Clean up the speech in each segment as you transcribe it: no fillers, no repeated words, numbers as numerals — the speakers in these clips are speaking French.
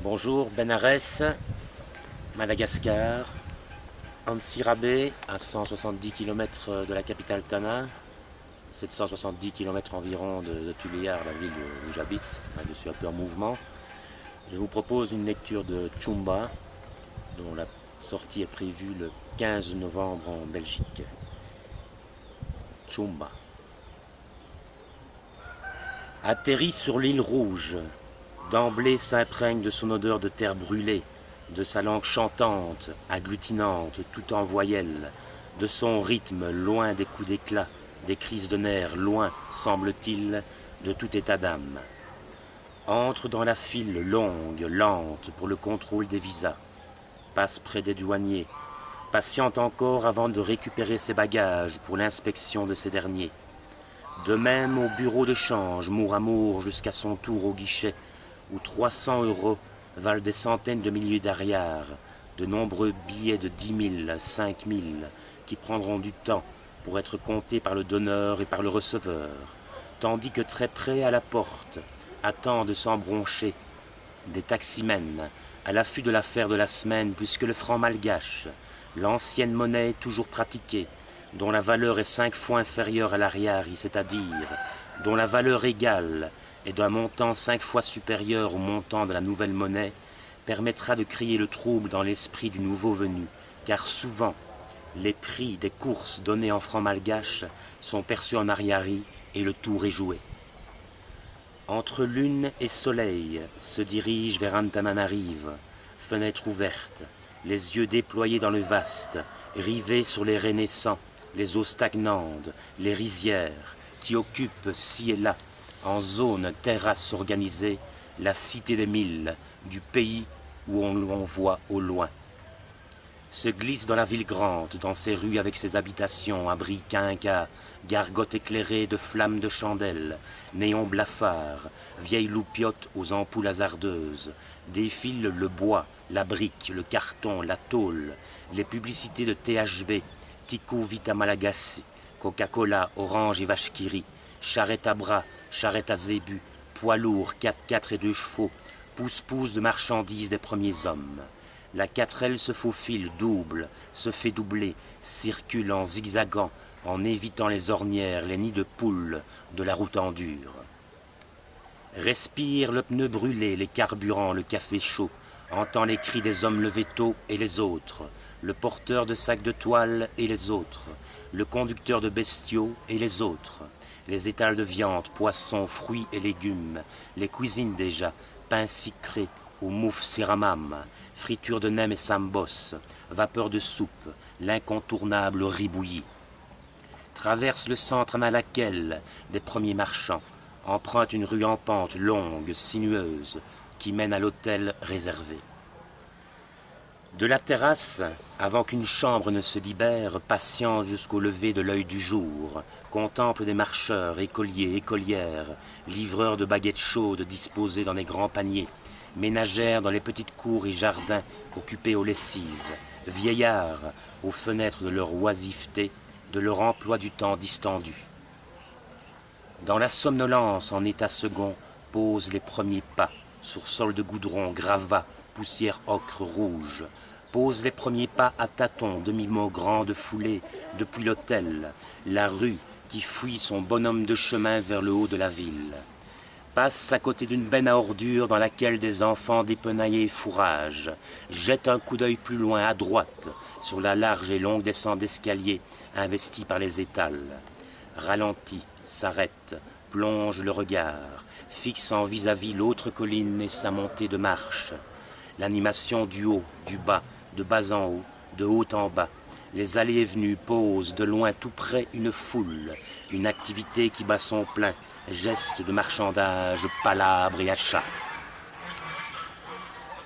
Bonjour, Benares, Madagascar, Antsirabe, à 170 km de la capitale Tana, 770 km environ de Tuléar, la ville où j'habite. Je suis un peu en mouvement. Je vous propose une lecture de Tchumba, dont la sortie est prévue le 15 novembre en Belgique. Tchumba. Atterri sur l'île Rouge, d'emblée s'imprègne de son odeur de terre brûlée, de sa langue chantante, agglutinante, tout en voyelles, de son rythme loin des coups d'éclat, des crises de nerfs, loin, semble-t-il, de tout état d'âme. Entre dans la file longue, lente, pour le contrôle des visas. Passe près des douaniers. Patiente encore avant de récupérer ses bagages pour l'inspection de ces derniers. De même au bureau de change, mour à mour jusqu'à son tour au guichet, où 300 € valent des centaines de milliers d'ariars, de nombreux billets de 10 000, 5 000, qui prendront du temps pour être comptés par le donneur et par le receveur, tandis que très près à la porte attendent sans broncher des taximens à l'affût de l'affaire de la semaine, puisque le franc malgache, l'ancienne monnaie toujours pratiquée, dont la valeur est 5 fois inférieure à l'ariari, c'est-à-dire dont la valeur égale est d'un montant 5 fois supérieur au montant de la nouvelle monnaie, permettra de créer le trouble dans l'esprit du nouveau venu, car souvent les prix des courses données en francs malgaches sont perçus en ariari et le tour est joué. Entre lune et soleil se dirige vers Antananarive, fenêtre ouverte, les yeux déployés dans le vaste, rivés sur les raies naissants, les eaux stagnantes, les rizières, qui occupent ci et là, en zone terrasse organisée, la cité des milles, du pays où on voit au loin. Se glisse dans la ville grande, dans ses rues avec ses habitations, abris quinquas, gargotes éclairées de flammes de chandelles, néons blafards, vieilles loupiottes aux ampoules hasardeuses, défilent le bois, la brique, le carton, la tôle, les publicités de THB, Tico Vita Malagasy, Coca-Cola, Orange et Vache-Qui-Rit, charrette à bras, charrette à zébu, poids lourd, 4x4 et 2 chevaux, pousse-pousse de marchandises des premiers hommes. La 4L se faufile, double, se fait doubler, circule en zigzagant, en évitant les ornières, les nids de poules de la route en dur. Respire le pneu brûlé, les carburants, le café chaud, entend les cris des hommes levés tôt et les autres, le porteur de sacs de toile et les autres, le conducteur de bestiaux et les autres, les étals de viande, poissons, fruits et légumes, les cuisines déjà, pain sucré, au mouf siramam, friture de nem et sambos, vapeur de soupe, l'incontournable riz bouilli. Traverse le centre à Malaquelle des premiers marchands, emprunte une rue en pente longue, sinueuse, qui mène à l'hôtel réservé. De la terrasse, avant qu'une chambre ne se libère, patient jusqu'au lever de l'œil du jour, contemple des marcheurs, écoliers, écolières, livreurs de baguettes chaudes disposées dans des grands paniers, ménagères dans les petites cours et jardins occupés aux lessives, vieillards aux fenêtres de leur oisiveté, de leur emploi du temps distendu. Dans la somnolence en état second, posent les premiers pas, sur sol de goudron, gravat, poussière ocre rouge, posent les premiers pas à tâtons, demi-mots grands de foulée, depuis l'hôtel, la rue qui fuit son bonhomme de chemin vers le haut de la ville. Passe à côté d'une benne à ordures dans laquelle des enfants dépenaillés fourragent, jette un coup d'œil plus loin à droite sur la large et longue descente d'escalier investie par les étals. Ralentit, s'arrête, plonge le regard, fixant vis-à-vis l'autre colline et sa montée de marche. L'animation du haut, du bas, de bas en haut, de haut en bas. Les allées et venues posent de loin tout près une foule, une activité qui bat son plein, gestes de marchandage, palabres et achats.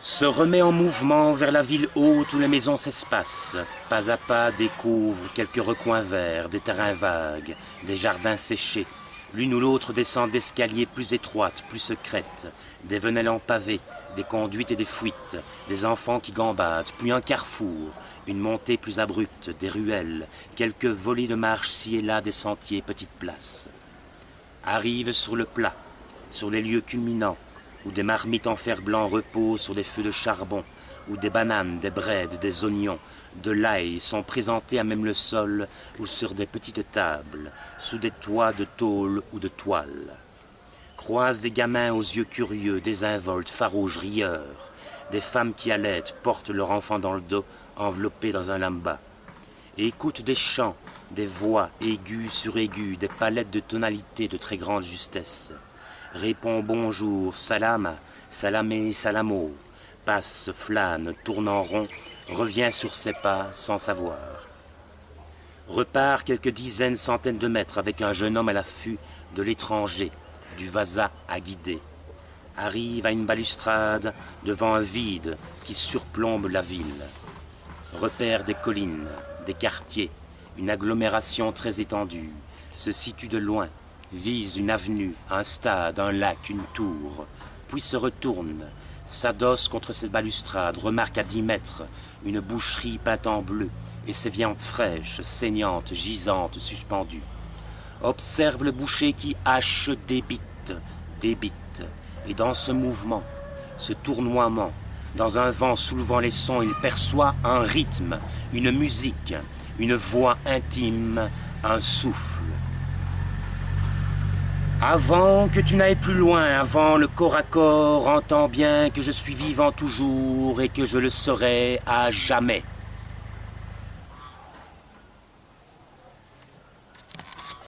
Se remet en mouvement vers la ville haute où les maisons s'espacent. Pas à pas découvre quelques recoins verts, des terrains vagues, des jardins séchés. L'une ou l'autre descend d'escaliers plus étroites, plus secrètes, des venelles en pavé, des conduites et des fuites, des enfants qui gambadent, puis un carrefour, une montée plus abrupte, des ruelles, quelques volées de marches ci et là des sentiers, petites places. Arrive sur le plat, sur les lieux culminants, où des marmites en fer-blanc reposent sur des feux de charbon, où des bananes, des braides, des oignons, de l'ail sont présentés à même le sol ou sur des petites tables, sous des toits de tôle ou de toile. Croisent des gamins aux yeux curieux, désinvoltes, farouches, rieurs, des femmes qui allaitent, portent leur enfant dans le dos, enveloppé dans un lamba, et écoutent des chants, des voix aiguës sur aiguës, des palettes de tonalités de très grande justesse. Répond bonjour, salam, salamé, salamo, passe, flâne, tourne en rond, revient sur ses pas sans savoir. Repart quelques dizaines, centaines de mètres avec un jeune homme à l'affût de l'étranger, du vasa à guider. Arrive à une balustrade devant un vide qui surplombe la ville. Repère des collines, des quartiers, une agglomération très étendue, se situe de loin, vise une avenue, un stade, un lac, une tour, puis se retourne, s'adosse contre cette balustrade, remarque à 10 mètres une boucherie peinte en bleu et ses viandes fraîches, saignantes, gisantes, suspendues. Observe le boucher qui hache, débite, et dans ce mouvement, ce tournoiement, dans un vent soulevant les sons, il perçoit un rythme, une musique, une voix intime, un souffle. Avant que tu n'ailles plus loin, avant le corps à corps, entends bien que je suis vivant toujours et que je le serai à jamais.